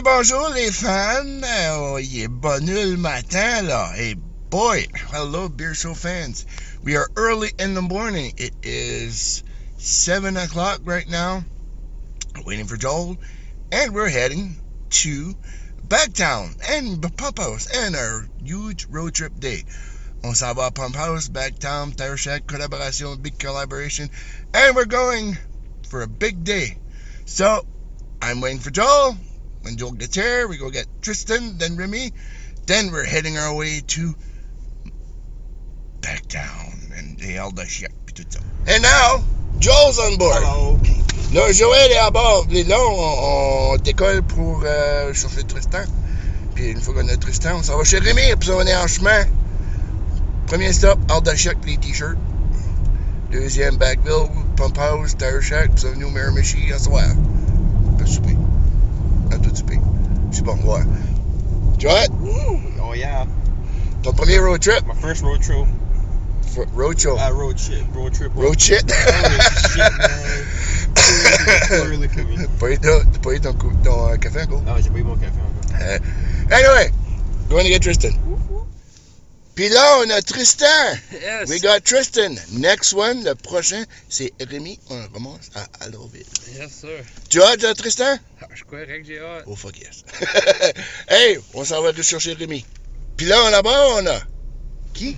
bonjour les fans. Il est bonne le matin là. Hey boy, hello beer show fans. We are early in the morning. It is 7 o'clock right now. Waiting for Joel, and we're heading to Bagtown and Pumphouse and our huge road trip day. On s'en va à Pumphouse, Bagtown, Tire Shack, collaboration, big collaboration, and we're going for a big day. So I'm waiting for Joel. When Joel gets here, we go get Tristan, then Remy, then we're heading our way to Bagtown and the Alda Shack. And now Joel's on board. Hello. Là, Joël est à bord. Et là, on décolle pour chercher Tristan. Puis une fois qu'on a Tristan, on s'en va chez Rémi. Puis on est en chemin. Premier stop, Alda Shack, les t-shirts. Deuxième, Backville, Pumphouse, Tire Shack. Puis ça, nous, Miramichi, à soir. Pas souper. Un tout souper. C'est bon, ouais. Joël? Oh yeah. Ton premier road trip? My first road trip. Road show. Road shit. Road trip. Road shit? Holy shit, man. Clearly for me. T'as pas eu ton café encore? Non, j'ai pas eu mon café encore. Anyway, going to get Tristan. Puis là, on a Tristan. Yes. We got Tristan. Next one, le prochain, c'est Rémi. On commence à Alloville. Yes, sir. Tu as hâte, Tristan? Je suis correct, j'ai hâte. Oh, fuck yes. Hey, on s'en va chercher Rémi. Puis là, là-bas, on a... Qui?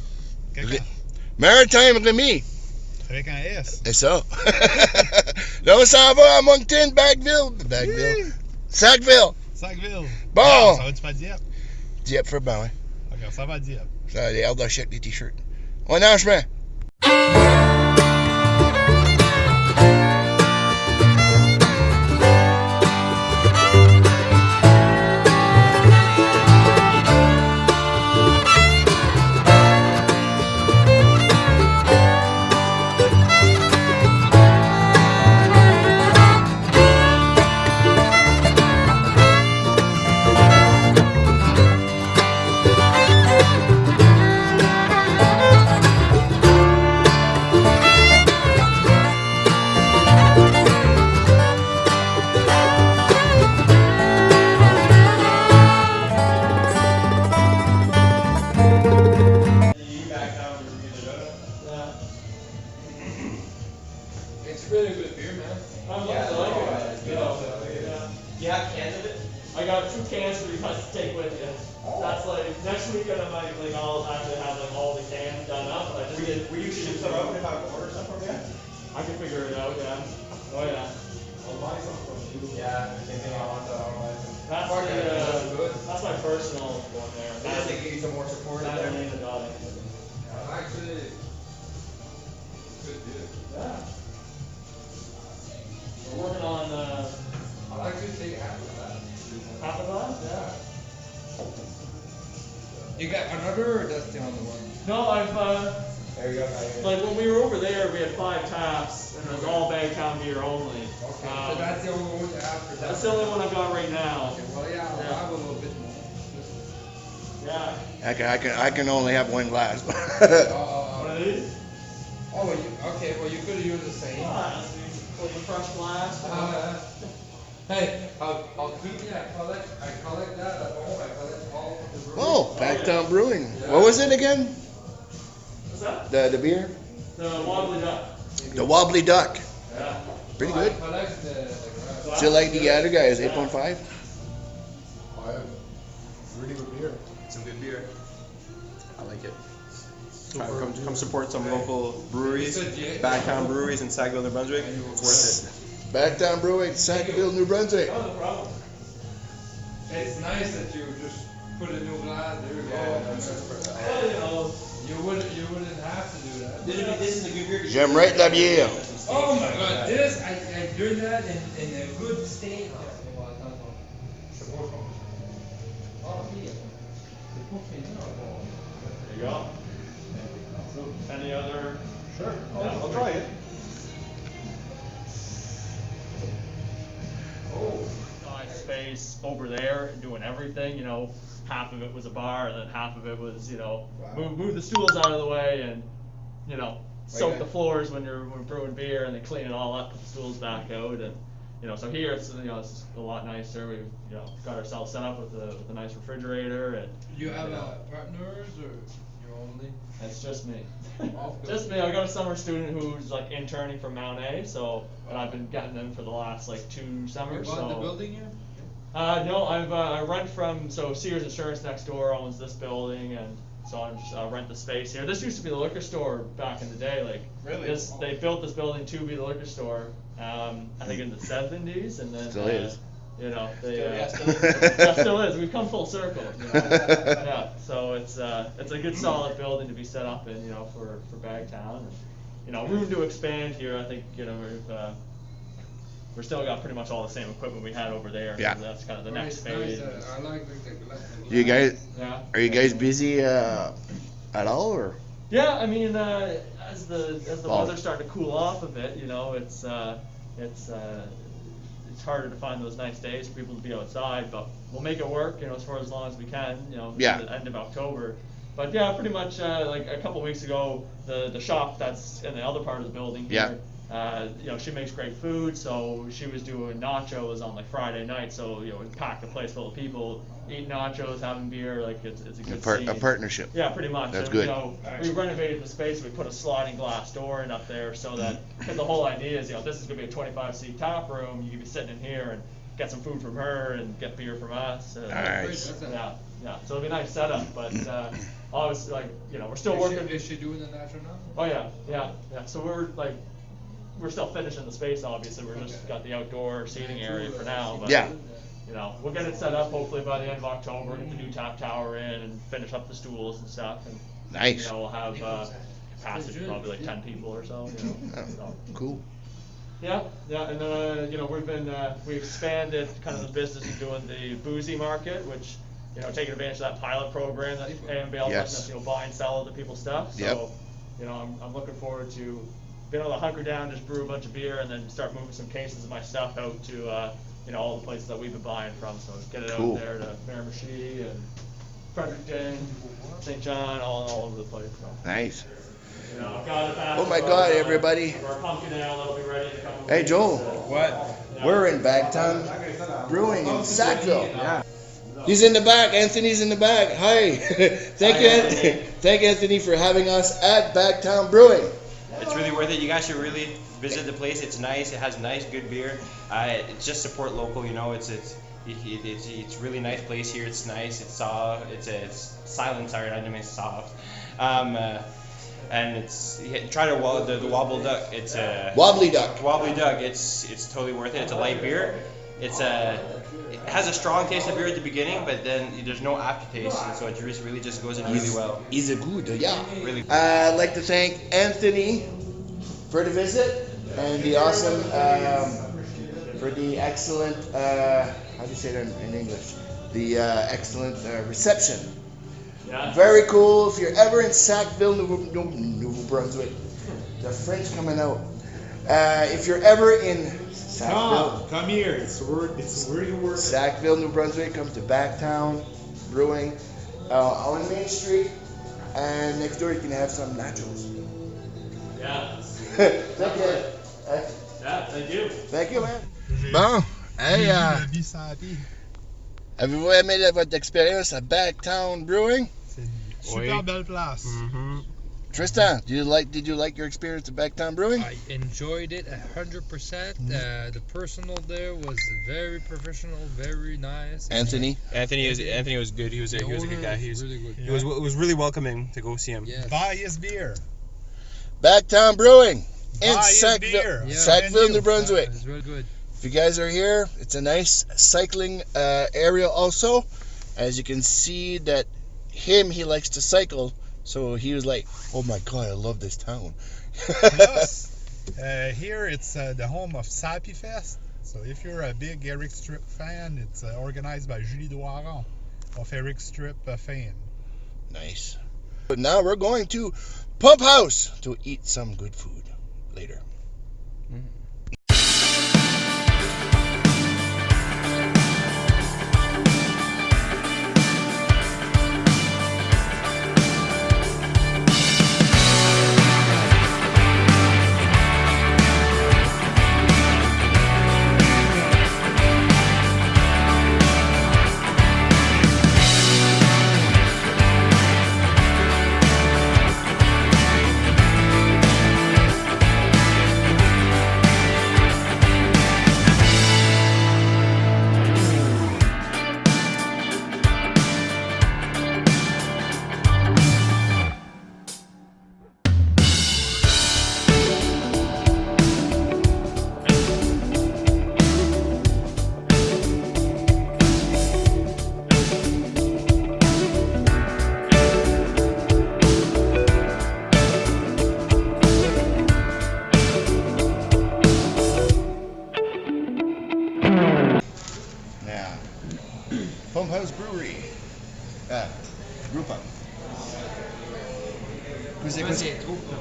Maritime Rémi. Avec un S. C'est ça. Là, on s'en va à Moncton, Sackville. Sackville. Sackville. Bon. Ah, ça va-tu pas Dieppe? Dieppe for ben, ouais. Ok, ça va à Dieppe. Ça, les Alda Shack, les t-shirts. On est en chemin. It's really good beer, man. I like it. You know, you have cans of it? I got 2 cans for you guys to take with you. That's like next weekend I might like I'll actually have like all the cans done up. But I just will you ship some out if I order some from you? I can figure it out. Yeah. Oh yeah. I'll buy some from you. Yeah. Same thing I want that online. That's my personal one there. That's to give you some more support. That's their name and dot. Actually, good deal. Yeah. We're working on, I'll actually take half of that. Half of that? Yeah. You got another, or that's the only one? No, I've, There you go. like when we were over there, we had 5 taps, and it was all bagtown beer only. Okay, so that's the only one you have for that? That's the only one I've got right now. Okay, well, yeah, I'll have a little bit more. Yeah. I can only have one glass. One of these? Oh, well, okay, well, you could have used the same. With a fresh glass. Hey, I'll keep it. I collect that at home. I collect all of the brewery. Oh, Bagtown Brewing. What was it again? What's that? The beer? The wobbly duck. The Wobbly Duck. Yeah. Pretty good. I collect the grass. Still like the other guys, 8.5? Really good beer. Some good beer. I like it. Come support some local breweries, Bagtown breweries in Sackville, New Brunswick. It's worth Bagtown Brewing, Sackville, New Brunswick. Oh, no problem. It's nice that you just put a new glass. There you go. Well, you know. You wouldn't have to do that. This is a good beer. J'aimerais de la bière. Oh my God! This I drink that in a good state. There you go. Any other? Sure. I'll try it. Oh. Nice space over there doing everything, you know, half of it was a bar and then half of it was, you know, move the stools out of the way and, you know, soak the floors when you're brewing beer and then clean it all up, put the stools back out and So here it's it's a lot nicer. We've got ourselves set up with a nice refrigerator, and You have partners or you only? it's just me. Oh, good. Just me. I got a summer student who's like interning from Mount A, and I've been getting them for the last like 2 You summers. bought the So building here? no, I rent from Sears Insurance next door owns this building, and so I just rent the space here. This used to be the liquor store back in the day. Like Really? they built this building to be the liquor store. I think in the 70s, and then Still is. Still is. We've come full circle. Yeah, so it's a good solid building to be set up in, for Bagtown. And, room to expand here. I think we're still got pretty much all the same equipment we had over there. Yeah. So that's kind of the next Nice, phase. I like the glass. You guys, Yeah. are you guys busy at all, or? Yeah, I mean, as the Well- weather's starting to cool off a bit, it's harder to find those nice days for people to be outside, but we'll make it work, as long as we can, Yeah. to the end of October. But yeah, pretty much like a couple weeks ago, the shop that's in the other part of the building here, she makes great food, so she was doing nachos on like Friday night, so we packed a place full of people, eating nachos, having beer, like it's a good A scene. partnership. Yeah, pretty much. That's And, good. We renovated the space. We put a sliding glass door in up there so that, because the whole idea is, this is gonna be a 25-seat tap room. You could be sitting in here and get some food from her and get beer from us. And, Nice. Yeah. So it'll be a nice setup, but obviously, we're still working. Is she doing the natural now? Oh yeah. So we're still finishing the space. Obviously, we're just got the outdoor seating area for now. But, Yeah. we'll get it set up hopefully by the end of October, get the new tap tower in and finish up the stools and stuff, and Nice. we'll have capacity for probably like 10 people or so. So, Cool. yeah, and then we expanded kind of the business of doing the boozy market, which taking advantage of that pilot program that AMBL Yes. letting us buy and sell other people's stuff. Yep. So I'm looking forward to being able to hunker down, just brew a bunch of beer, and then start moving some cases of my stuff out to all the places that we've been buying from. So get it Cool. out there to Miramichi and Fredericton, St. John, all over the place. So, Nice. I've got a batch Oh my of God, our, everybody. of our pumpkin ale that'll be ready in a couple Hey, weeks. Joel. What? We're in Bagtown Brewing in Sackville. Yeah. He's in the back. Anthony's in the back. Hi. Thank you, Anthony. Thank you, Anthony, for having us at Bagtown Brewing. It's really worth it. You guys should really visit the place. It's nice. It has nice, good beer. It's just support local. It's really nice place here. It's nice. It's soft. It's silent. Sorry, I didn't mean soft. And try the wobble duck. It's Wobbly Duck. wobbly duck. It's totally worth it. It's a light beer. It has a strong taste of beer at the beginning, but then there's no aftertaste, and so it really just goes in really well. He's a good, yeah. Really. I'd like to thank Anthony for the visit and the awesome, for the excellent, how do you say that in English? The excellent reception. Yeah. Very cool. If you're ever in Sackville, New Brunswick, the French coming out. If you're ever in Sackville, Come here. It's really worth it. Sackville, New Brunswick, come to Bagtown Brewing on Main Street, and next door you can have some nachos. Yeah. Thank you. Yeah, thank you. Thank you, man. Bon, hey, avez-vous aimé votre expérience à Bagtown Brewing? C'est une super belle place. Tristan, did you like your experience at Bagtown Brewing? I enjoyed it 100%. The personal there was very professional, very nice. Anthony? Anthony was good. He was a good guy. He was really good. it was really welcoming to go see him. Yes. Buy his beer. Bagtown Brewing in Buy his Sackville, beer. Yeah. Sackville, New Brunswick. It's really good. If you guys are here, it's a nice cycling area also. As you can see that he likes to cycle, so he was like, oh my God, I love this town. Plus, here it's the home of Sappy Fest. So if you're a big Eric Strip fan, it's organized by Julie Doiron of Eric Strip fame. Nice. But now we're going to Pumphouse to eat some good food later.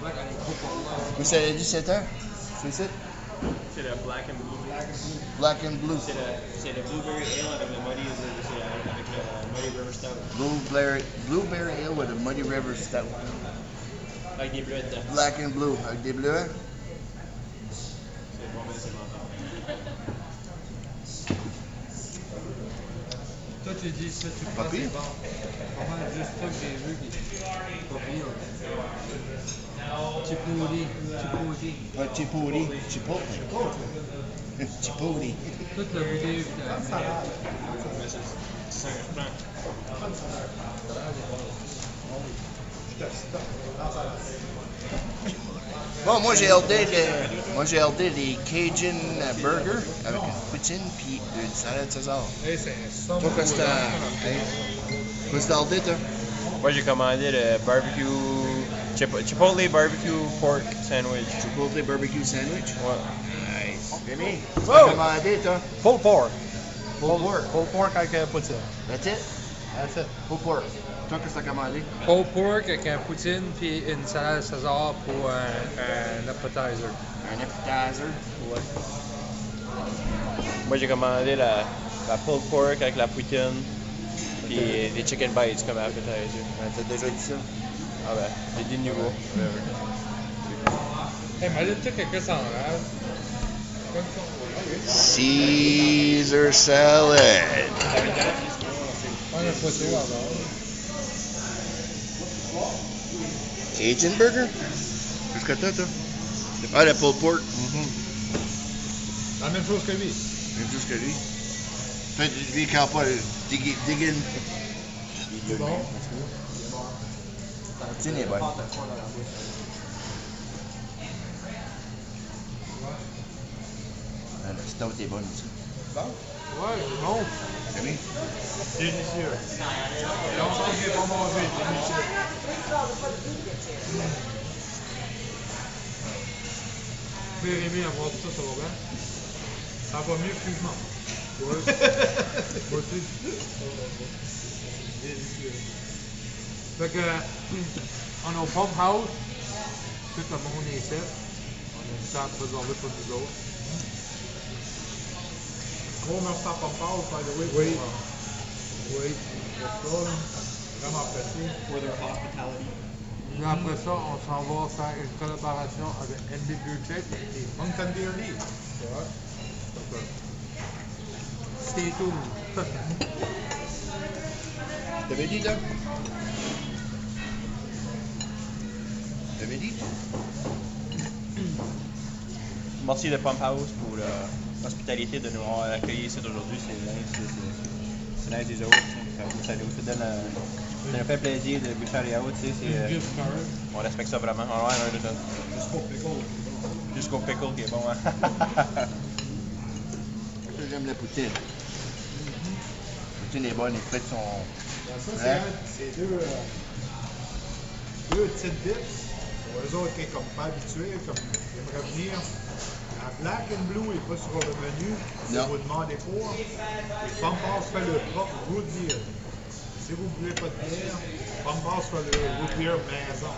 black and gros porte-là. Vous savez 17 ans? C'est ça? C'est le Black and Blue. Black and Blue. C'est le Blueberry Ale avec le Muddy, avec le Muddy River Stout. Blueberry Ale with a Muddy River Stout. Avec des bleuets dedans. Black and Blue, avec des bleuets. C'est bon, mais c'est bon. Toi, tu dis ça, tu Pas penses pire. c'est bon. Pas mal juste ça que j'ai vu qui est pas pire. Chipouli. Ah, Chipouli. Chipotle. Chipotle. Toute la bouteille que t'as mis. C'est ça que je prends. Bon, moi j'ai ordé des Cajun burgers avec une poutine puis une salade César. Hey, c'est ça. Toi, qu'est-ce que t'as ordé, toi? Moi, j'ai commandé le barbecue. Chipotle barbecue pork sandwich. Chipotle barbecue sandwich? Ouais. Nice. Rémi, qu'est-ce que Wow. t'as commandé, toi? Pulled pork. Pulled pork. Pulled pork avec poutine. That's it? That's it. Pulled pork. Toi, qu'est-ce que t'as commandé? Pulled pork avec un poutine puis une salade César pour un appetizer. Un appetizer. Ouais. Moi, j'ai commandé la pulled pork avec la poutine. Puis des chicken bites comme appetizer. T'as déjà dit ça? Ah ben, j'ai dit de nouveau. Hey, imagine-toi quelqu'un s'en rêve. Caesar salad. On a pas ça avant. Cajun burger? Qu'est-ce que t'as, toi? Ah, le pulled pork. La même chose que lui. Même chose que lui. Fait, lui, quand pas, dig in. C'est bon. La poutine est bonne. Ah, le stout est bon aussi. Ouais, c'est bon. Rémi? Délicieux. Et longtemps que j'ai pas mangé, délicieux. Jérémy, avoir tout ça, ça va bien? Ça va mieux que je mange. Ouais. Moi aussi. Délicieux. Fait que, on est au pumphouse. Tout le monde est ici. On a une table réservée pour nous autres. Gros merci à Pumphouse, by the way. Oui. Oui. Pour ça, là. Vraiment apprécié. For their hospitality. Puis après ça, on s'en va faire une collaboration avec NB Brewtrip et Moncton Beer League. Ouais. Donc, stay tuned. T'avais dit, là? T'avais dit? Merci de Pumphouse pour l'hospitalité de nous avoir accueillis ici aujourd'hui. C'est nice des autres. Ça nous fait plaisir de goûter les autres. Gift card. On respecte ça vraiment. Ah ouais, Jusqu'au pickle. jusqu'au pickle qui est bon. Hein? J'aime la poutine. La poutine est bonne, les frites sont... Ça, c'est deux petites dips. Pour eux autres qui sont comme pas habitués, comme ils aimeraient venir. La Black and Blue n'est pas sur le menu. Si Non. vous demandez pour. Et Pumphouse fait le propre root beer. Si vous ne buvez pas de bière, Pumphouse fait le root beer maison.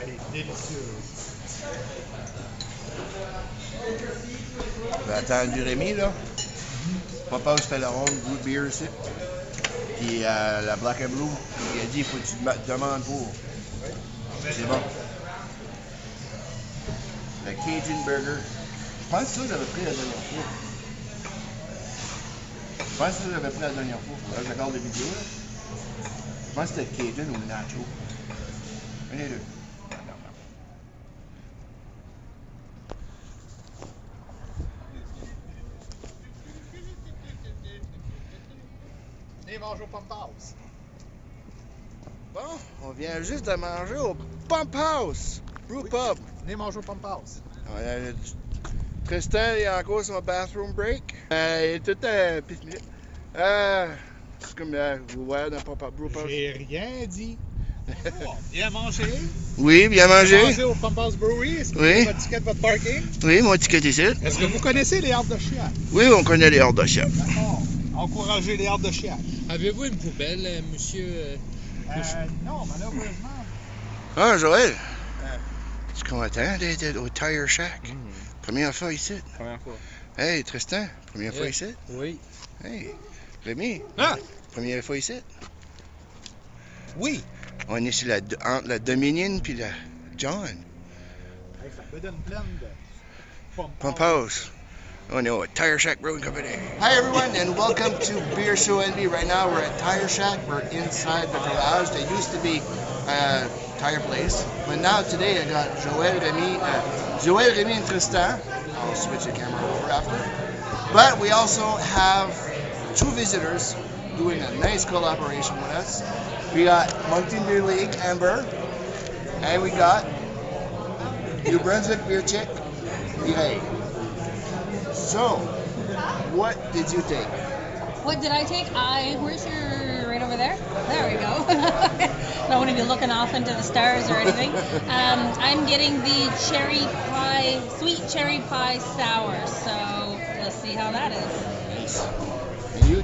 Elle est délicieuse. On va attendre du Rémi, là. Papa se fait la ronde root beer ici. Puis la Black and Blue, il a dit, il faut que tu demandes pour. C'est bon. Le Cajun Burger. Je pense que ça, j'avais pris la dernière fois. Je pense que ça, j'avais pris la dernière fois. Là, je regarde les vidéos, là. Je pense que c'était le Cajun ou le Nacho. Un des deux. Venez manger au Pumphouse. Bon, on vient juste de manger au Pumphouse, brewpub. Venez manger au Pumphouse. Tristan, il a encore son bathroom break. Il est tout petite minute. C'est comme vous voyez dans le brewpub. J'ai rien dit. Bien manger. Oui, bien mangé. Manger au Pumphouse Brewery. Est-ce que vous Oui. avez votre ticket de votre parking? Oui, mon ticket ici. Est-ce que vous connaissez les hardes de chiac? Oui, on connaît les hors de chef. D'accord. Encouragez les hardes de chiac. Avez-vous une poubelle, monsieur? Non, malheureusement. Ah, Joël. suis content d'être au Tire Shack. Première fois ici. Première fois. Hey, Tristan, première fois ici. Oui. Hey, Rémi, Ah! première fois ici. Oui! On est sur entre la Dominion puis la John. Hey, ça me donne plein de Pumphouse. Oh no, Tire Shack Brewing Company. Hi everyone and welcome to Beer Show NB. Right now we're at Tire Shack. We're inside the garage. There used to be a tire place. But now today I got Joël, Remy and Tristan. I'll switch the camera over after. But we also have two visitors doing a nice collaboration with us. We got Moncton Beer League, Amber. And we got New Brunswick Beer Chick, Mireille. So, what did you take? What did I take? Where's your, right over there? There we go. I don't want to be looking off into the stars or anything. I'm getting the sweet cherry pie sour. So let's see how that is. Nice. And you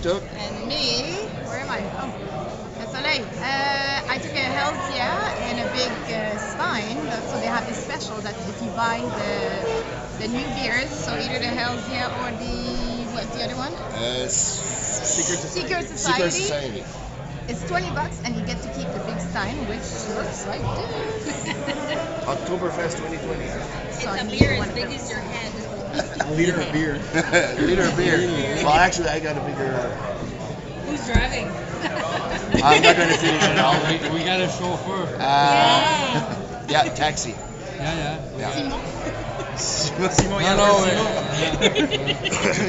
took? And me, where am I? Oh, El Soleil. I took a Helsia and a big Stein. So they have this special that if you buy the new beers, so either the Helsia or what's the other one? Secret Society. It's $20 and you get to keep the big Stein, which looks like this. Oktoberfest 2020. It's So I a need beer one as of big those. as your head. A liter of beer. Liter of beer. Well, actually, I got a bigger. Who's driving? I'm not going to finish it all. We got a chauffeur. Yeah, taxi. Yeah. Simon,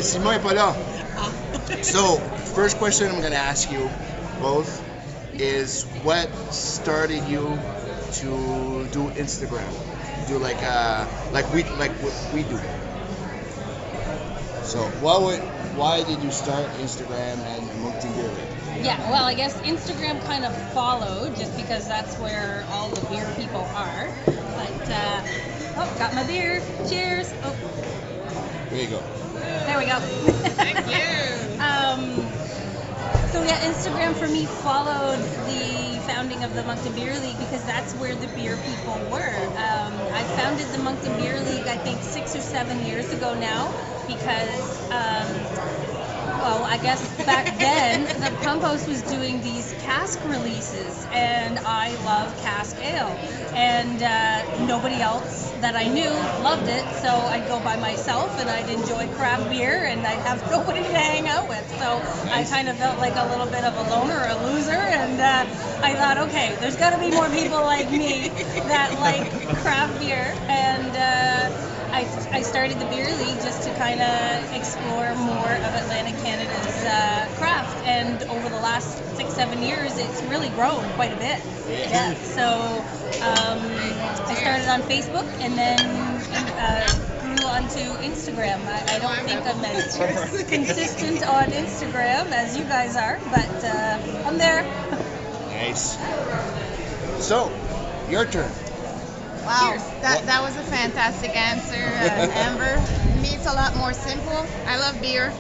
Simon est pas là. So, first question I'm going to ask you both is what started you to do Instagram? Do like what we do. So, why did you start Instagram and Moncton Beer League? Yeah, well, I guess Instagram kind of followed just because that's where all the beer people are. But, got my beer. Cheers. Oh, There you go. there we go. Thank you. So yeah, Instagram for me followed the founding of the Moncton Beer League because that's where the beer people were. I founded the Moncton Beer League I think 6 or 7 years ago now because I guess back then the pumphouse was doing these cask releases and I love cask ale and nobody else that I knew loved it, so I'd go by myself and I'd enjoy craft beer and I'd have nobody to hang out with, so I kind of felt like a little bit of a loner or a loser, and I thought, okay, there's got to be more people like me that like craft beer, and I started the beer league just to kind of explore more of Atlantic Canada's craft, and over the last 6-7 years it's really grown quite a bit. Yeah. So I started on Facebook and then grew onto Instagram. I don't think I'm as consistent on Instagram as you guys are, but I'm there. Nice. So, your turn. Wow, that was a fantastic answer, Amber. Me, it's a lot more simple. I love beer.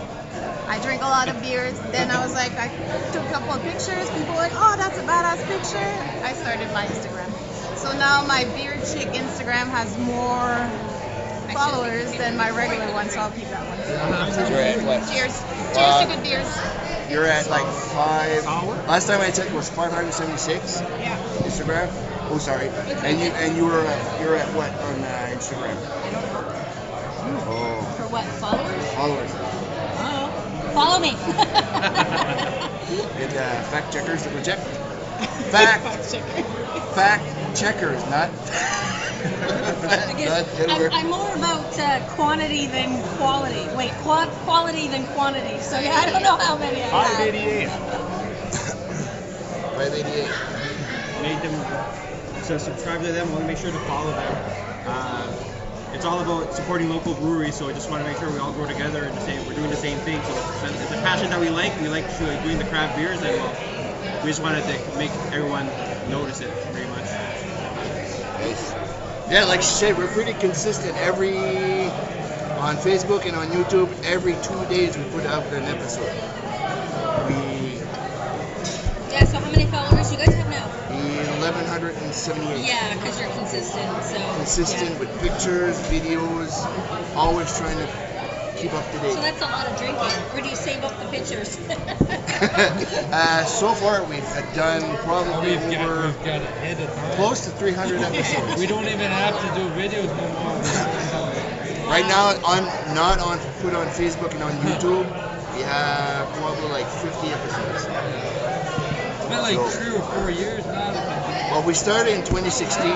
I drink a lot of beers. Then I was like, I took a couple of pictures. People were like, oh, that's a badass picture. I started my Instagram. So now my Beer Chick Instagram has more followers than my regular one, so I'll keep that one. You're at what? Cheers. Cheers to good beers. You're at like 5. Last time I checked was 576. Yeah. Instagram. Oh, sorry. And you're at what on Instagram? Oh, For what, followers? followers. Oh, follow me. And fact checkers double check. Fact checkers, not. I'm more about quantity than quality. Wait, quality than quantity. So yeah, I don't know how many I have. 588. 588. Made them, so subscribe to them. We'll make sure to follow them. It's all about supporting local breweries, so I just want to make sure we all grow together and we're doing the same thing. So it's a passion that we like. We like doing the craft beers, and we just wanted to make everyone notice it pretty much. Nice. Yeah, like she said, we're pretty consistent. On Facebook and on YouTube, every 2 days we put up an episode. Yeah, so how many followers you guys have now? 1160. 78. Yeah, because you're consistent. So Consistent with pictures, videos, always trying to keep up to So date. that's a lot of drinking. Where do you save up the pictures? So far, we've done probably We've over got it edit. close to 300 episodes. We don't even have to do videos no more. Right now, put on Facebook and on YouTube, we have probably like 50 episodes. It's been like 3 or 4 years now. Well, we started in 2016.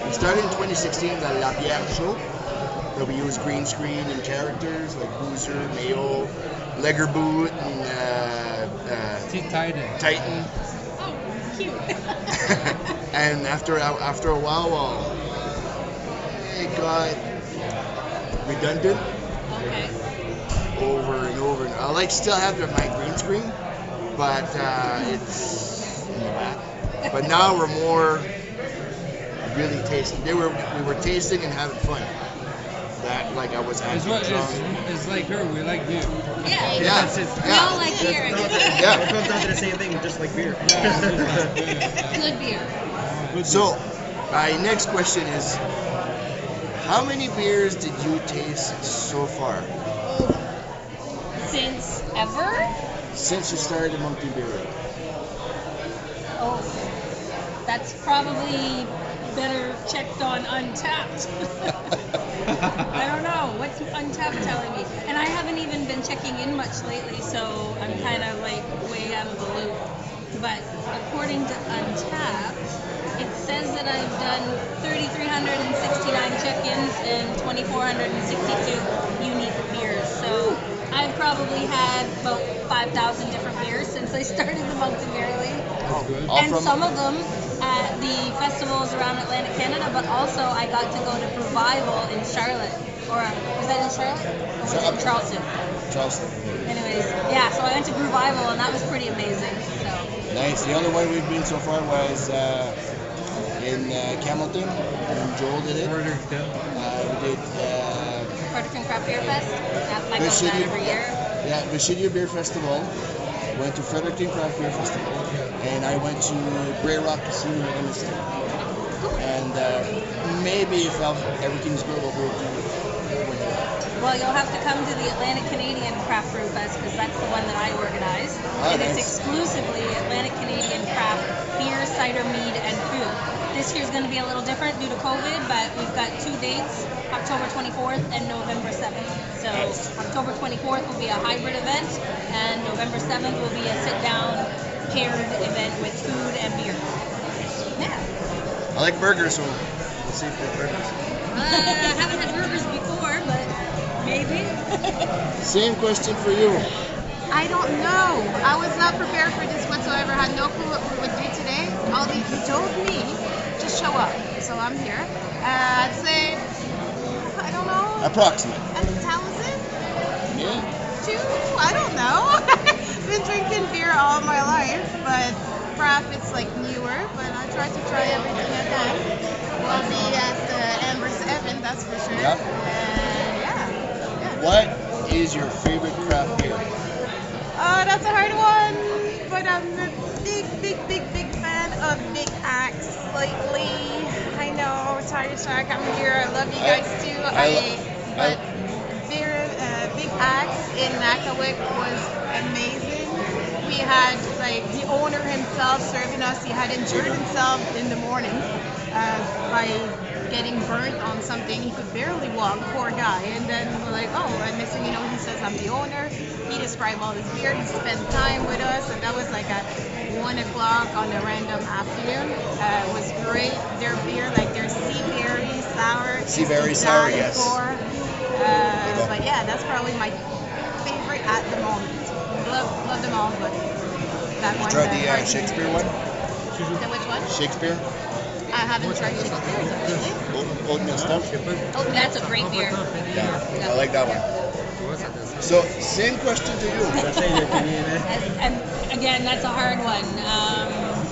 We started in 2016 the La Bière Show, where we use green screen and characters like Boozer, Mayo, Leggerboot, and Titan. Titan. Oh, cute. And after a while, well, it got redundant Okay. over and over. And I still have my green screen, but it's in the back. But now we're more really tasting. We were tasting and having fun. That like I was It's, having what, fun. it's like her, we like you. Yeah. Yeah, We all like beer. yeah. It comes down to the same thing, just like beer. Good beer. So, my next question is, how many beers did you taste so far Since ever? since you started Moncton Brewery? Oh, that's probably better checked on Untapped. I don't know. What's Untapped telling me? And I haven't even been checking in much lately, so I'm kind of like way out of the loop. But according to Untapped, it says that I've done 3,369 check-ins and 2,462 unique beers. So I've probably had about 5,000 different beers since I started the Moncton Beer League. All And from some of them at the festivals around Atlantic Canada, but also I got to go to Revival in Charlotte. Or was that in Charlotte? Or was it in Charleston? Charleston. Anyways, yeah, so I went to Revival and that was pretty amazing. So Nice. The other one we've been so far was in Camelton, when Joel did it. We did Fredericton Craft Beer Fest. Yeah, I the go to that City- every year. Visidia Beer Festival. Went to Fredericton Craft Beer Festival, and I went to Grey Rock Casino in Evanston. And maybe if everything's good, we'll go to Well, you'll have to come to the Atlantic Canadian Craft Brew Fest because that's the one that I organize. Oh, And it's nice. exclusively Atlantic Canadian craft beer, cider, mead, and food. This year's going to be a little different due to COVID, but we've got 2 dates, October 24th and November 7th. So October 24th will be a hybrid event, and November 7th will be a sit-down paired event with food and beer. Yeah. I like burgers, so we'll see if they have burgers. I haven't had burgers before, but maybe. Same question for you. I don't know. I was not prepared for this whatsoever. I had no clue what we would do today. He told me just show up, so I'm here. I'd say I don't know. Approximate. 1,000? Yeah. 2? I don't know. Been drinking beer all my life, but craft is like newer. But I try to try everything I can. We'll be at Amber's Evan, that's for sure. Yep. And yeah. What is your favorite craft beer? Oh, that's a hard one. But I'm a big fan of Big Axe lately. I know, Tire Shack, I'm here. I love you guys too. But Big Axe in Nakawik was amazing. We had like the owner himself serving us. He had injured himself in the morning by getting burnt on something. He could barely walk, poor guy. And then we're like, oh, and next thing you know, he says, I'm the owner. He described all his beer. He spent time with us, and that was like at 1 o'clock on a random afternoon. It was great. Their beer, like their sea berry sour. Sea berry sour, yes. But yeah, that's probably my favorite at the moment. Love them all, but that one. Tried the Shakespeare one? The which one? Shakespeare? I haven't tried Shakespeare actually. Oatmeal stuff? Oh, that's a great beer. Yeah, I like that one. So, same question to you. And again, that's a hard one.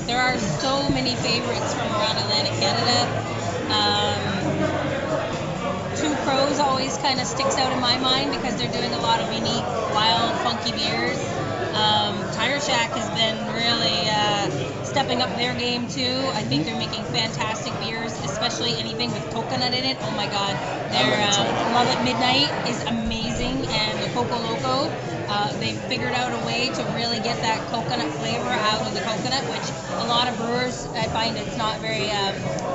There are so many favorites from around Atlantic Canada. Two Crows always kind of sticks out in my mind because they're doing a lot of unique, wild, funky beers. Tire Shack has been really stepping up their game too. I think they're making fantastic beers, especially anything with coconut in it. Oh my God, their Love at Midnight is amazing, and the Coco Loco, they've figured out a way to really get that coconut flavor out of the coconut, which a lot of brewers, I find it's not very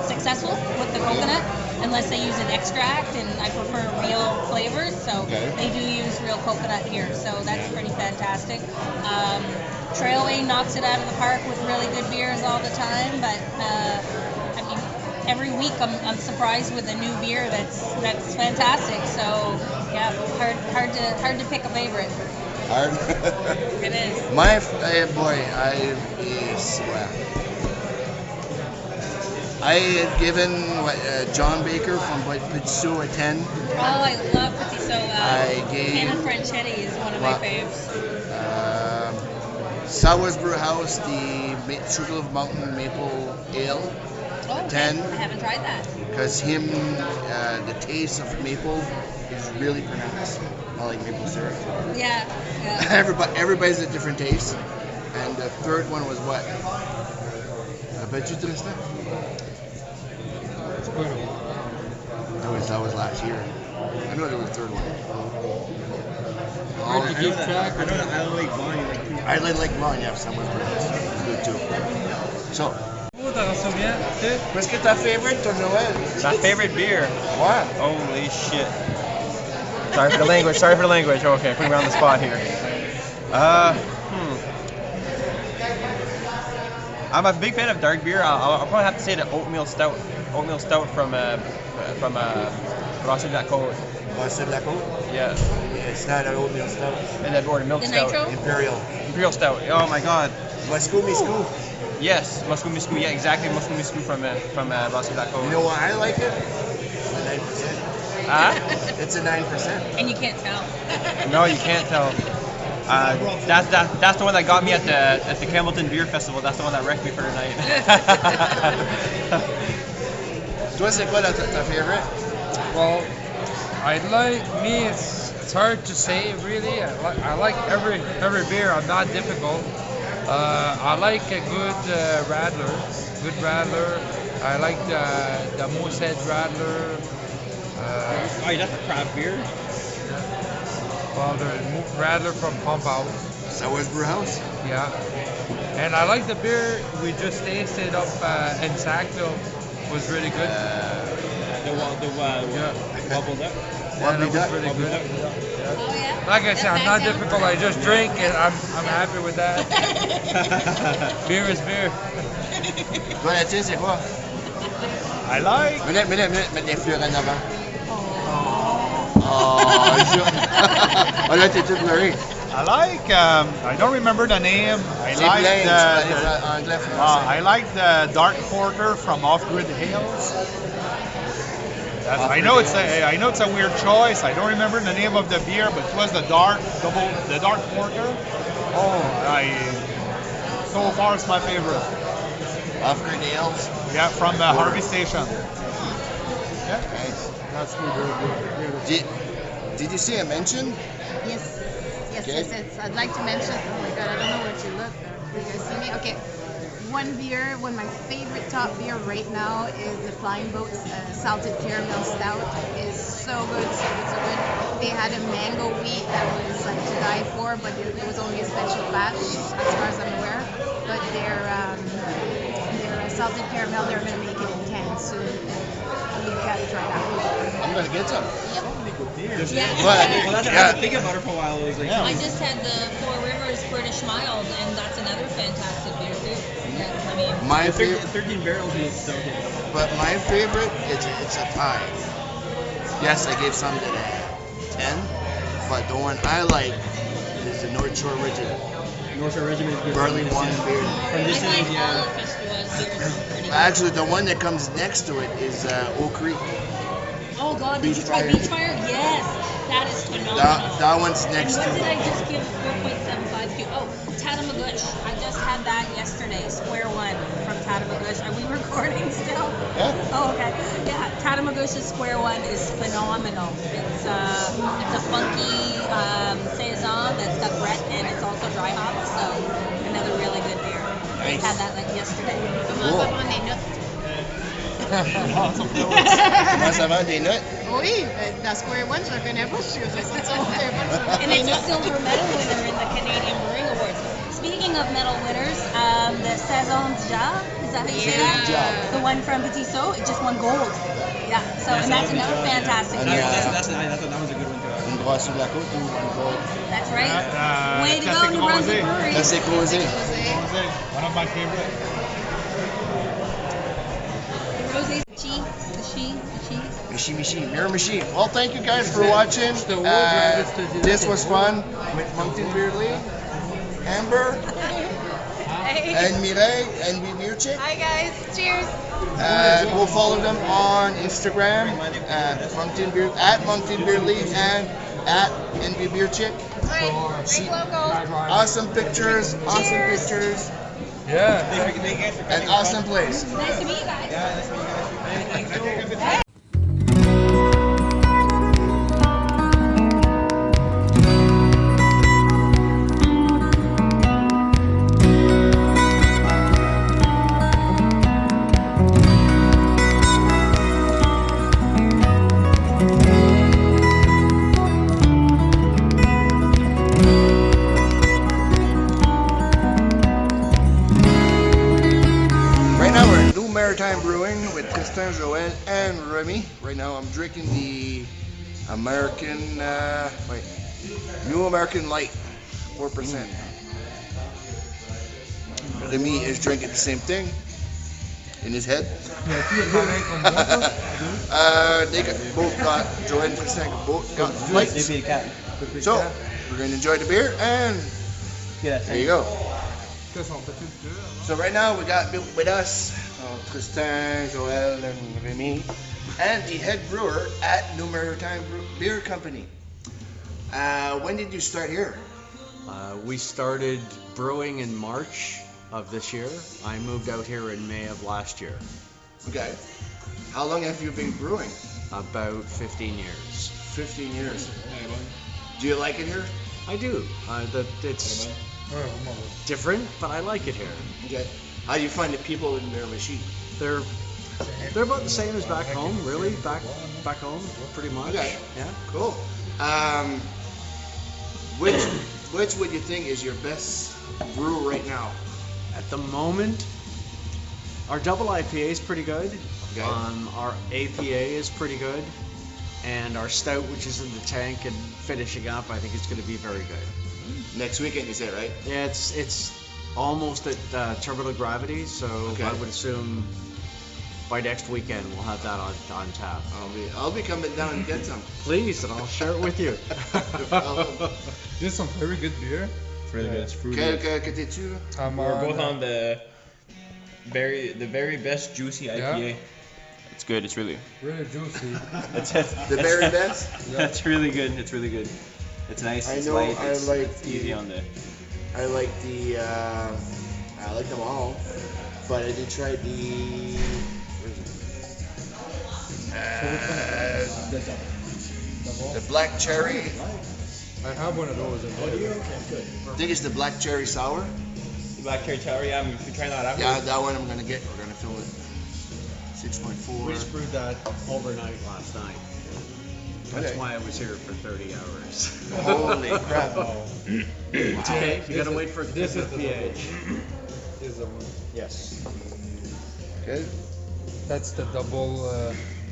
successful with the coconut unless they use an extract, and I prefer real flavors, so they do use real coconut here, so that's pretty fantastic. Trailway knocks it out of the park with really good beers all the time, but I mean, every week I'm surprised with a new beer that's fantastic. So yeah, hard to pick a favorite. Hard. It is. My I had given John Baker from Petit Saut a 10. Oh, I love Petit Saut. I gave Anna Franchetti is one of my faves. Southwest Brew House, the Sugarloaf Mountain Maple Ale, Oh, 10. I haven't tried that. Because the taste of maple is really pronounced. I like maple syrup. Yeah. Everybody's a different taste. And the third one was what? I bet you didn't step. That was last year. I know there was a third one. Hard to keep track. I know that I like volume. I like Vaughn, yeah, someone's it's good too. So, what's ta favorite to Noel? My favorite beer. What? Holy shit. Sorry for the language. Okay, putting me on the spot here. I'm a big fan of dark beer. I'll probably have to say the oatmeal stout. Oatmeal stout from Rossi de la Côte. Rossi de la Côte? Yeah. It's not an oatmeal stout. And then or the milk The stout. nitro? Imperial stout. Oh my God. Moscou Miscou. Yes, Moscou Miscou. Yeah, exactly. Moscou Miscou from Rossi de la Côte. You know why I like it? It's a 9%. It's a 9%. And you can't tell. No, you can't tell. That's the one that got me at the Campbellton Beer Festival. That's the one that wrecked me for the night. Toi, c'est quoi ta favorite? Well, it's hard to say really. I like every beer. I'm not difficult. I like a good radler. I like the Moosehead radler. Oh, that's a craft beer? Well, the radler from Pumphouse. Southwest Brew House? Yeah. And I like the beer we just tasted up in Sackville. Was really good. Bubbled up. Yeah, that was really good. Oh yeah. Like I said, I'm not difficult. I just drink, and I'm happy with that. Beer is beer. Toi, la tienne, c'est quoi? I like. Minute, mettre les fleurs en avant. Oh, là, t'es tout blurry. I like. I don't remember the name. I like the dark porter from Off Grid Hills. I know it's a weird choice. I don't remember the name of the beer, but it was the dark porter. So far it's my favorite. Off Grid Hills? Yeah, from Harvey Station. Yeah. Nice. That's good. Did you see a mention? Yes. Okay. I'd like to mention. Oh my God, I don't know where to look. You guys see me? Okay. One of my favorite top beer right now is the Flying Boat's Salted Caramel Stout. Is so good. They had a mango wheat that was like to die for, but it was only a special batch as far as I'm aware. But their salted caramel, they're going to make it in cans soon. You've got to try that. I'm going to get some. Yeah. Well, I had to think about it for a while. It was like, I just had the Four Rivers British Mild, and that's another fantastic beer too. Yeah, I mean, My 13 barrels is so good. But my favorite, it's a tie. Yes, I gave some to 10, but the one I like is the North Shore Regiment. North Shore Regiment is good. Barley wine beer. I like all of Festival's beers pretty much. Actually, the one that comes next to it is Oak Creek. Oh God, did you try Beach Fire? Yes, that is phenomenal. That one's next and to what did I it. just give 4.75 Q? Oh, Tatamagouche. I just had that yesterday, Square One from Tatamagouche. Are we recording still? Yeah. Oh, okay. Yeah, Tatamagouche's Square One is phenomenal. It's a funky saison that's got Brett, and it's also dry hop, so another really good beer. Nice. Had that like yesterday. Comment ça prend des notes? Comment ça va des notes? Oui, dans Square One, je ne connais pas. Je vais sortir mon téléphone. Je vais And des it's a notes. silver medal winner in the Canadian Brewing Awards. Speaking of medal winners, the Saison Jar, is that how you say that? Jar. The one from Petit Saut, it just won gold. Yeah, so and that's another fantastic And, beer. That was a good one too. Une droite sur la côte ou un gold? That's right. Way to Classic go, New Brunswick Rosé. Brewery. Ça, c'est causé. One of my favorite. The rosé, the she. Miramichi. Well, thank you guys for watching. This was fun with Moncton Beer League. Amber and Mireille and We Beer Chick. Hi guys, cheers. We'll follow them on Instagram at Moncton Beer League and at NB Beer Chick. Right, See- big logo. Awesome pictures, Yeah. and awesome place. Nice to meet you guys. Right now we're at New Maritime Brewing with Tristan, Joël, and Remy. Right now I'm drinking the American, New American Light, 4%. Remy is drinking the same thing in his head. Both got, Joël and Tristan both got lights. So, we're going to enjoy the beer and there you go. So right now we got with us Tristan, Joël, and Remy, and the head brewer at New Maritime Beer Company. When did you start here? We started brewing in March of this year. I moved out here in May of last year. Okay. How long have you been brewing? About 15 years. 15 years. Do you like it here? I do. It's different, but I like it here. Okay. How do you find the people in Miramichi? They're about the same as back home, really. Back home, pretty much. Okay. Yeah. Cool. Which would you think is your best brew right now? At the moment, our double IPA is pretty good. Okay. Our APA is pretty good. And our stout, which is in the tank and finishing up, I think it's going to be very good. Next weekend, you said, right? Yeah, it's almost at terminal gravity, so Okay. I would assume by next weekend we'll have that on tap. I'll be coming down and get some. Please, and I'll share it with you. This is some very good beer. It's really good. It's fruity. Que t'es-tu? We're both on the very best juicy IPA. Yeah. It's good. It's really. Really juicy. The very best? That's really good. It's really good. It's nice. I It's know, light. I It's, like it's the- easy on the. I like them all, but I did try the. The black cherry. I have one of those. I think it's the black cherry sour. Black cherry tower. Yeah, we should try that out. Yeah, that one I'm gonna get. We're gonna fill it. We 6.4. just brewed that overnight last night. That's Okay. why I was here for 30 hours. Holy crap! It's okay. You gotta wait for it to This get is the the pH. Is the one. Yes. Good. That's the double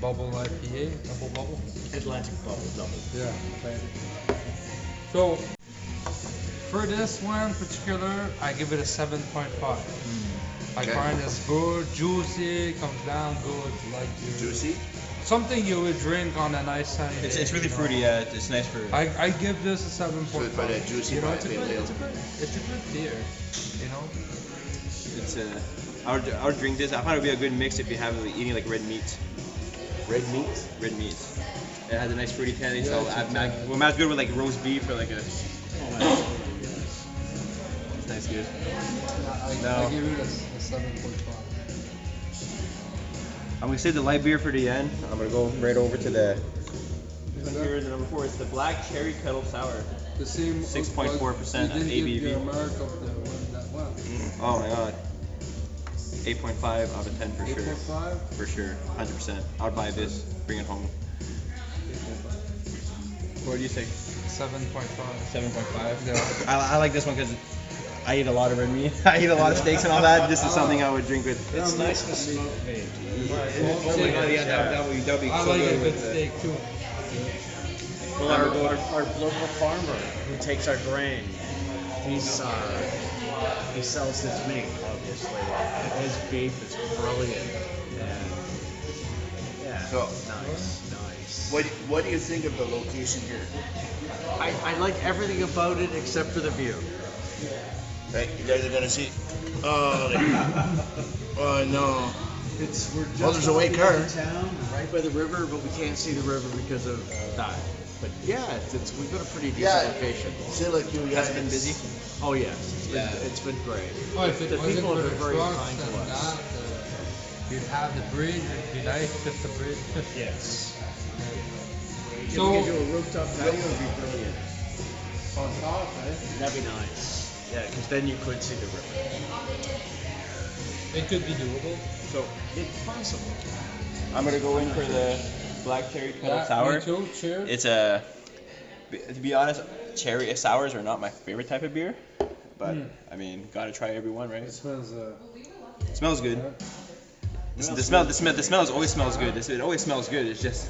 bubble IPA. Double bubble. Atlantic bubble double. Yeah. Okay. So for this one particular, I give it a 7.5. I Okay. find it's good, juicy, comes down good, like you. Juicy. Something you would drink on a nice sunny day. It's really you know. fruity. Yeah, it's nice for. I give this a 7.5. Good, but a juicy You know, it's a pale good, ale. it's a good beer. You know. It's I would drink this. I thought it would be a good mix if you have eating like red meat. Red meat. Red meat. It has a nice fruity tannin. So Yeah, it's well, that's good with like roast beef or like a. It's nice, good. I give it a 7.5. I'm gonna save the light beer for the end. I'm gonna go right over to the. Here is the number 4. It's the black cherry kettle sour. The same. 6.4% You didn't give ABV. the mark of the one that one. Oh my god. 8.5 out of 10 for sure. 8.5? For sure, 100%. I would buy this, bring it home. What do you think? 7.5. 7.5. Yeah. I like this one because I eat a lot of red meat. I eat a lot of steaks and all that. This is something I would drink with. It's nice to smoke meat. Oh my god, yeah, that would be I so like good a good with steak too. Well, our local farmer who takes our grain, he sells his meat, obviously. His beef is brilliant. And yeah, So- nice. What do you think of the location here? I like everything about it except for the view. Right, you guys are gonna see. Oh, oh no. We're just Well, there's a white car. town, right by the river, but we can't see the river because of that. But yeah, we've got a pretty decent location. Say like you guys. Has it been busy? Oh yes, it's been great. Oh, if it The wasn't people for have the been very trucks kind to and us. that, you'd have the bridge. It'd be nice, just the bridge. Yes. So- If we could do a rooftop patio, it'd be brilliant. On top, eh? That'd be nice. Yeah, because then you could see the river. It could be doable. So it's possible. I'm gonna go in for the black cherry kettle Yeah, sour. me too. Cheers. It's a, to be honest, cherry sours are not my favorite type of beer, but I mean, gotta try every one, right? It smells. It smells good. The smell always smells good. It always smells good. It's just.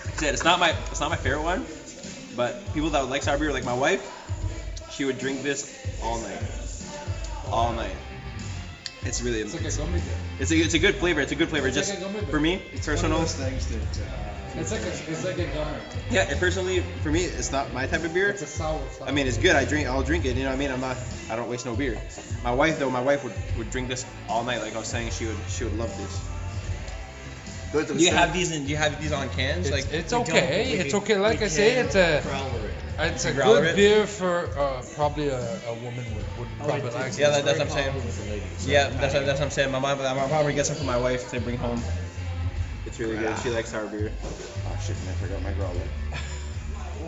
Like I said, it's not my favorite one, but people that would like sour beer, like my wife, she would drink this all night. All night. It's really. It's like a gummy bear. It's a good flavor. It's a good flavor. It's Just like a gummy bear. for me, personal. Things that It's like a gummy. Yeah, and personally, for me, it's not my type of beer. It's a sour. I mean, it's good. I'll drink it. You know what I mean? I don't waste no beer. My wife though, would drink this all night. Like I was saying, she would love this. Do you have these on cans? Like It's okay. It's okay. Like I say, it's a growler good it? beer for probably a woman would probably like. Yeah, it. that's what I'm saying. Yeah, that's what I'm saying. My mom probably get some for my wife to bring home. It's really good. She likes sour beer. Oh shit, man, I forgot my growler.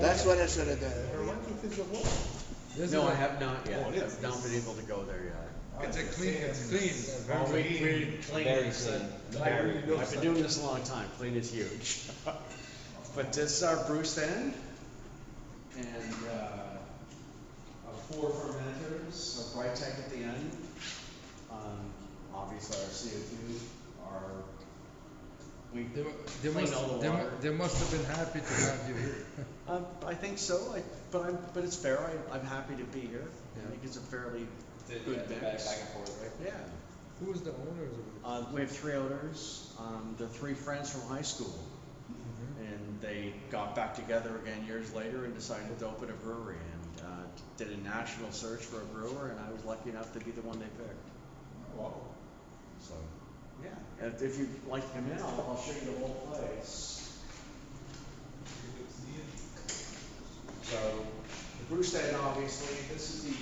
That's what I should have done. No, I have not yet. I've not been able to go there yet. It's clean. Oh, we clean is I've been doing this a long time. Clean is huge. But this is our brew stand, and 4 fermenters, a bright tech at the end. Obviously, our CO2, we clean all the water. They must have been happy to have you here. I think so. But it's fair. I'm happy to be here. I think it's a fairly good mix. Back and forth, right? Yeah. Who was the owners of it? We have 3 owners. They're 3 friends from high school, and they got back together again years later and decided to open a brewery, and did a national search for a brewer, and I was lucky enough to be the one they picked. Wow. So, yeah. If you'd like to come in, I'll show you the whole place. So, the brew stand, obviously, this is the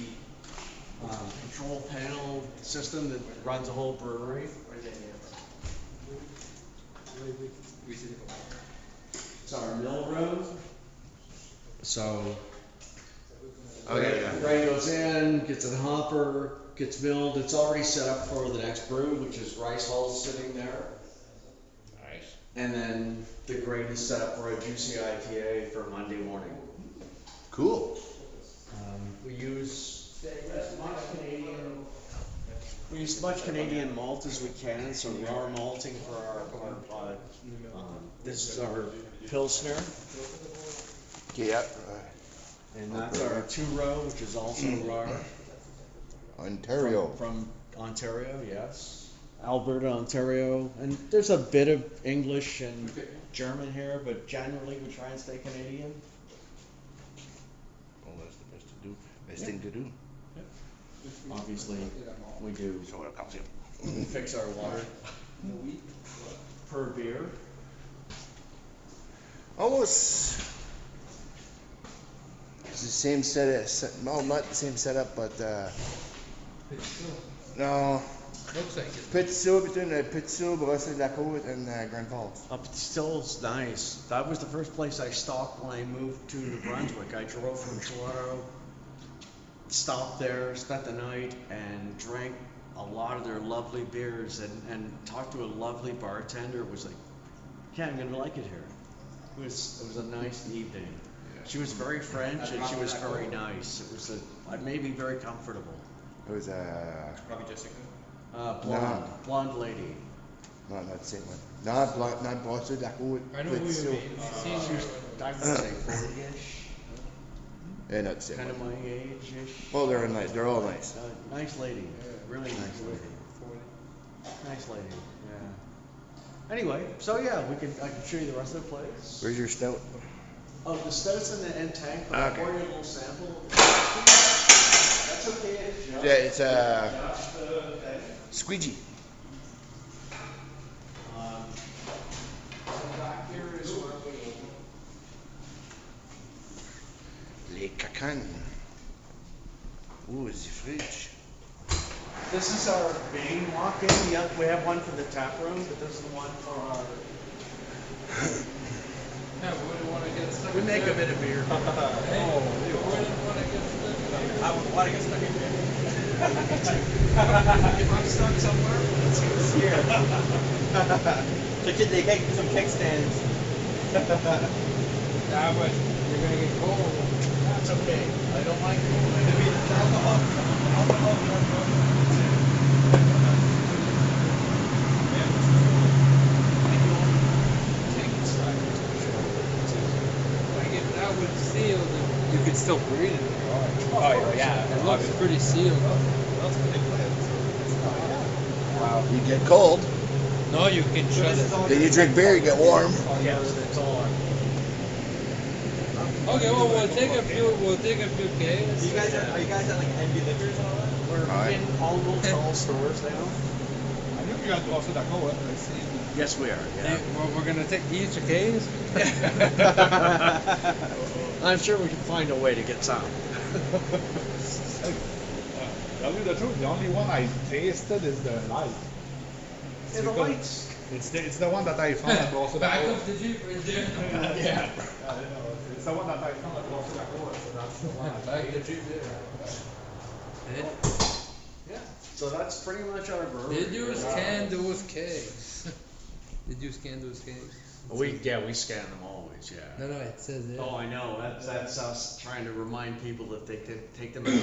control panel system that runs the whole brewery. It's our mill room. So, grain goes in, gets in the hopper, gets milled. It's already set up for the next brew, which is rice hulls sitting there. Nice. And then the grain is set up for a juicy IPA for Monday morning. Cool. We use as much Canadian malt as we can, so we are malting for our this is our Pilsner, Yeah. and that's our 2-row, which is also raw. Ontario. From Ontario, yes. Alberta, Ontario, and there's a bit of English and German here, but generally we try and stay Canadian. Well, that's the best to do. Best thing to do. Obviously, we do So what comes we fix our water per beer. Almost. It's the same set. No, not the same setup, but no, Looks like it. Petit Saut between Petit Saut, Brossard-la-Côte, and Grand Falls. Still's nice. That was the first place I stopped when I moved to New Brunswick. I drove from Toronto, stopped there, spent the night, and drank a lot of their lovely beers and talked to a lovely bartender. It was like, yeah, I'm gonna like it here. It was a nice evening. She was very French and she was very nice. It made me very comfortable. It was Probably Jessica. Blonde lady. no, not the same one. Not Brossard-la-Côte. I know Petit who Saut. you mean. She was, I would say 40-ish, Yeah, not the same kind of one. my age-ish. Well, they're nice. They're all nice. Nice lady, really nice lady. Nice lady, yeah. Anyway, so yeah, I can show you the rest of the place. Where's your stout? Oh, the stout's in the end tank, but I'll Okay. pour you a little sample. That's okay. Yeah, it's squeegee. Back here is where we Les cacanes. Ooh, it's the fridge. This is our main walk-in. Yeah, we have one for the tap room, but this is the one for our. Yeah, we wouldn't want to get stuck We in make there. a bit of beer. Hey, we wouldn't want to get stuck in there. I would want to get stuck in here. If I'm stuck somewhere, let's use here. They get some kickstands. Yeah, but you're gonna get cold. That's okay. I don't like cold. If that would seal, then you could still breathe in there. Oh, yeah. It looks pretty sealed. Wow. You get cold, No, you can shut it. then you drink beer, you get warm. Yes, it's on. Okay, well we'll take a few cases. Are you guys at like Envy Liquors and all that? We're Alright. in all stores now. I think you got Brossard-la-Côte. I see. Yes, we are. Yeah. Well, we're gonna take each a case. I'm sure we can find a way to get some. Tell you the truth, the only one I tasted is the light. Yeah, the lights. It's the one that I found at Back Brossard-la-Côte. up the Jeep right there. Yeah. It's the one that I found at Brossard-la-Côte, so that's the one. Back the Jeep there. Yeah. So that's pretty much our brewery. Did you scan those kegs? Did you scan those kegs? We scan them always. Yeah. No, it says it. Oh, I know. That's us trying to remind people that they can take them out.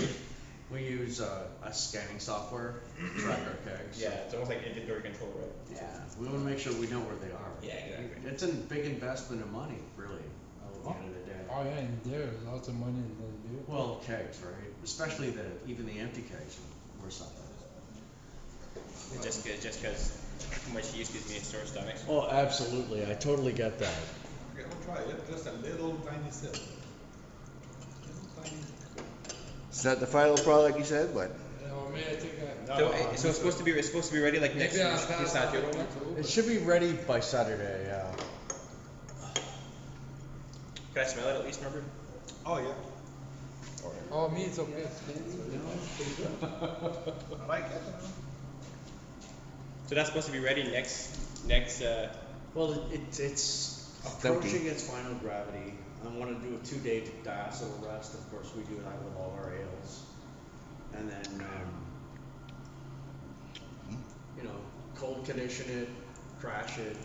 We use a scanning software to track our kegs. Yeah, it's almost like inventory control, right? Yeah. We want to make sure we know where they are. Yeah, exactly. It's a big investment of money, really, at the end of the day. Oh yeah, and there's lots of money in those beer. Well, kegs, right? Especially even the empty kegs are worth something. Just because too much use gives me a sore stomach. Oh, absolutely. I totally get that. Okay, we'll try it. Just a little tiny sip. Little tiny. It's not the final product you said, but Oh man, I think So it's supposed to be ready like next maybe year. I'll pass that Saturday. over. It should be ready by Saturday, yeah. Can I smell it at least, Robert? Oh, yeah. Oh, me, it's okay. I like it. So that's supposed to be ready next. Well, it's approaching its final gravity. I want to do a 2-day diacetyl rest. Of course, we do that with all our ales. And then, cold condition it, crash it,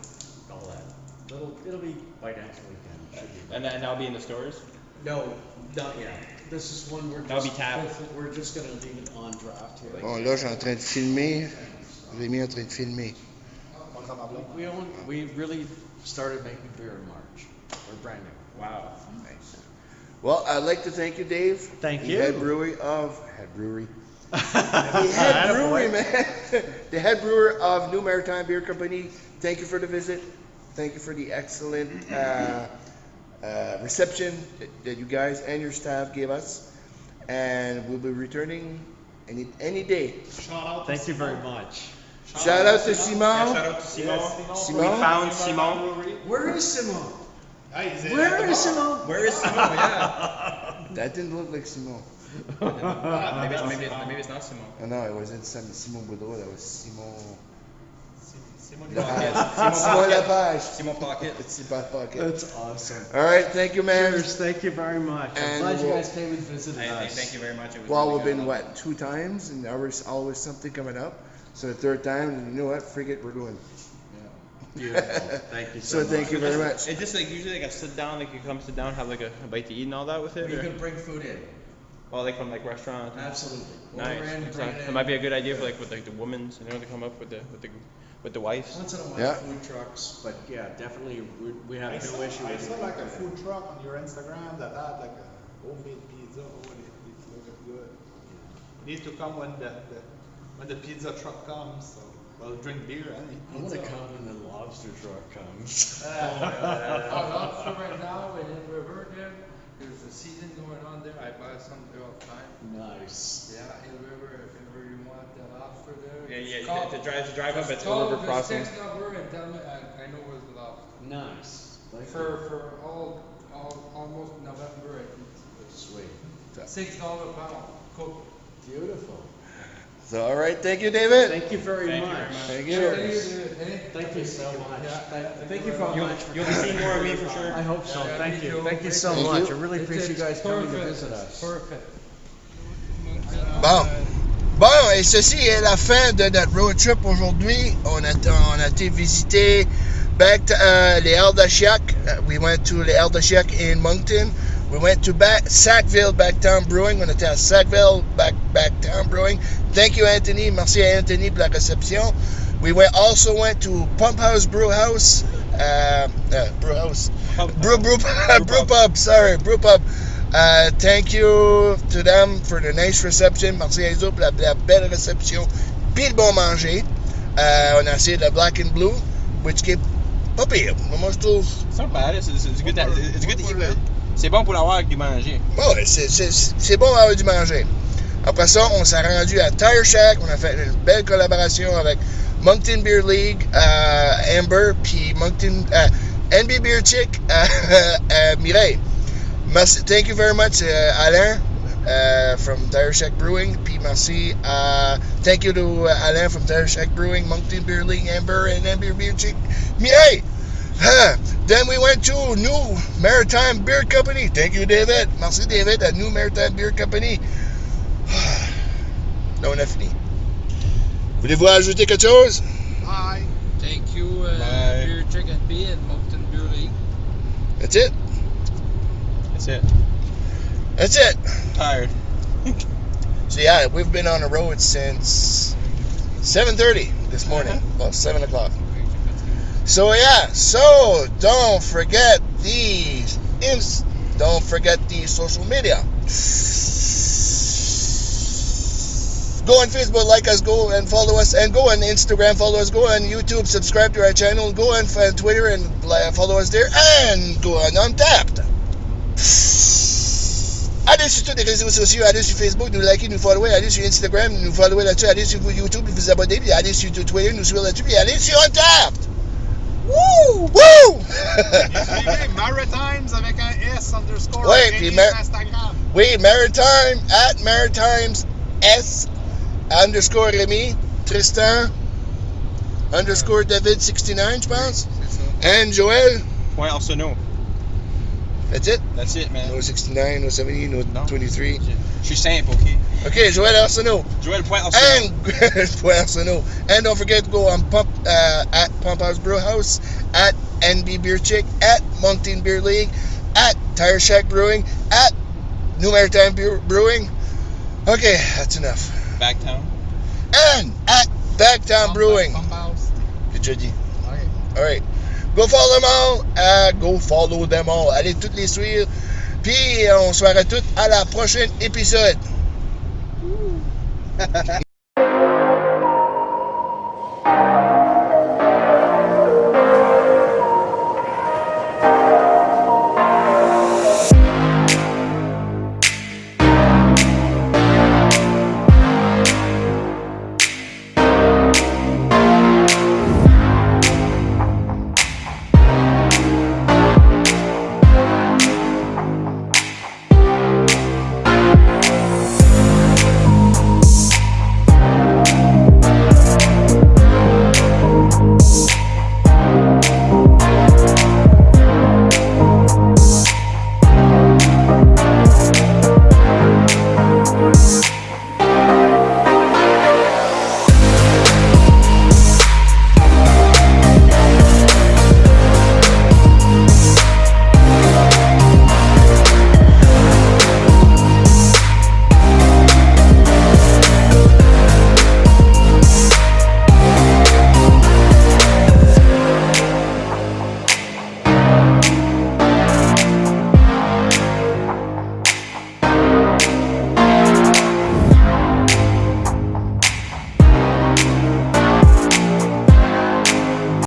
all that. It'll be by next weekend. Should be. And that'll be in the stores. No, not yet. This is one That'll be tapped. We're just gonna leave it on draft here. bon là, je suis en train de filmer. Rémi est en train de filmer. We really started making beer in March. We're brand new. Wow. Nice. Well, I'd like to thank you, Dave. Thank the you. Head brewery, the head brewery, man. The head brewer of New Maritime Beer Company. Thank you for the visit. Thank you for the excellent reception that you guys and your staff gave us. And we'll be returning any day. Thank you very much. Shout out to Simon. Shout out to Simon. Simon. We found Simon. Where is Simon? Hey, Where is Simon? Where is Simon? Yeah. That didn't look like Simon. Maybe it's not Simon. Oh, no, it wasn't Simon Boudreau, that was Simon. Simon Simon Lepage. Simon Pocket. It's Simon Pocket. That's awesome. All right, thank you, man. Cheers, thank you very much. I'm And glad you we'll- guys came and visited us. Thank you very much. It was Well, really we've good. been, what, 2 times, and there's always something coming up. So the 3rd time, and you know what, forget we're going. Beautiful. Thank you so So much. thank you very much. It's just like usually like I sit down, like you come sit down, have like a bite to eat and all that with it. You Or, can bring food in. well, like from like restaurant. Absolutely. Nice. Order in, So bring it it in. might be a good idea for like with like the women's, you know, to come up with the wives. Once in a while, Yeah. food trucks, but yeah, definitely we have I no saw, issue I with saw it. like a food truck on your Instagram that had like a homemade pizza. Oh, it looked good. You need to come when the pizza truck comes. So we'll drink beer and eat I'm pizza. gonna come when the lobster truck comes. Lobster right now in the river there. There's a season going on there. I buy some there all the time. Nice. Yeah, in the river, if ever you want the lobster there. Yeah, just call- to drive up just at call River the Crossing. 6 number and tell me I know where's the lobster. Nice. Thank you. For almost November, I think. Sweet. $6 pound cooked. Beautiful. So, all right, thank you, David. Thank you very much. Thank you. Thank you so much. Yeah. Thank you very much. You'll be seeing more of me for sure. I hope so. Yeah, Thank me you. too. Thank you so Thank much. you. I really appreciate you guys coming to visit us. Perfect. Bon. Bon, et ceci est la fin de notre road trip aujourd'hui. On a été visiter les Ardashiak. We went to les Ardashiak in Moncton. We went to Sackville, Bagtown Brewing. On était à Sackville, Bagtown Brewing. Thank you, Anthony. Merci à Anthony pour la réception. We also went to Pumphouse Brewhouse. Brewhouse. Brewpub. Sorry, Brewpub. Thank you to them for the nice reception. Merci à eux pour la belle réception. Puis le bon manger. On a essayé le Black and Blue, which est pas pire. Moi, je trouve. It's not bad. It's good. It's good to eat with. C'est bon pour l'avoir avec du manger. Ouais, c'est bon d'avoir du manger. Après ça, on s'est rendu à Tire Shack. On a fait une belle collaboration avec Moncton Beer League, Amber, puis Moncton NB Beer Chick, Mireille. Merci, thank you very much, Alain, from Tire Shack Brewing. Puis merci, thank you to Alain from Tire Shack Brewing, Moncton Beer League, Amber, and NB Beer Chick, Mireille. Then we went to New Maritime Beer Company. Thank you, David. Merci, David, at New Maritime Beer Company. Là, on a fini. Voulez-vous ajouter quelque chose? Bye. Thank you, Bye. Beer Chicken B and Moncton Beer League. That's it. That's it. That's it. Tired. So yeah, we've been on the road since 7:30 this morning. Well, 7 o'clock. So yeah, so don't forget the social media. Go on Facebook, like us, go and follow us, and go on Instagram, follow us, go on YouTube, subscribe to our channel, go on Twitter and follow us there, and go on Untapped. Allez sur tous les réseaux sociaux, allez sur Facebook, nous liker, nous follower, allez sur Instagram, nous follower là-dessus, allez sur YouTube, vous abonner, puis allez sur Twitter, nous suivre là-dessus, puis allez sur Untapped. Woo! Woo! Suivez Maritimes avec un S underscore. Ouais, Rémi puis sur Instagram. Oui, Maritime, at Maritimes S underscore Rémi, Tristan underscore David 69, je pense. And Joël. Point Arsenault. That's it? That's it, man. No 69, no 70, no 23. Je suis simple, okay? Okay, Joël Arsenault. Joël Point Arsenault. And Point Arsenault. And don't forget to go on at Pumphouse Brewhouse, at NB Beer Chick, at Moncton Beer League, at Tire Shack Brewing, at New Maritime Brewing. Okay, that's enough. Bagtown. And at Bagtown Brewing. Pumphouse. Good jeudi. Okay. All right. Go follow them all. Go follow them all. Allez toutes les suivre. Puis on se verra toutes à la prochaine épisode.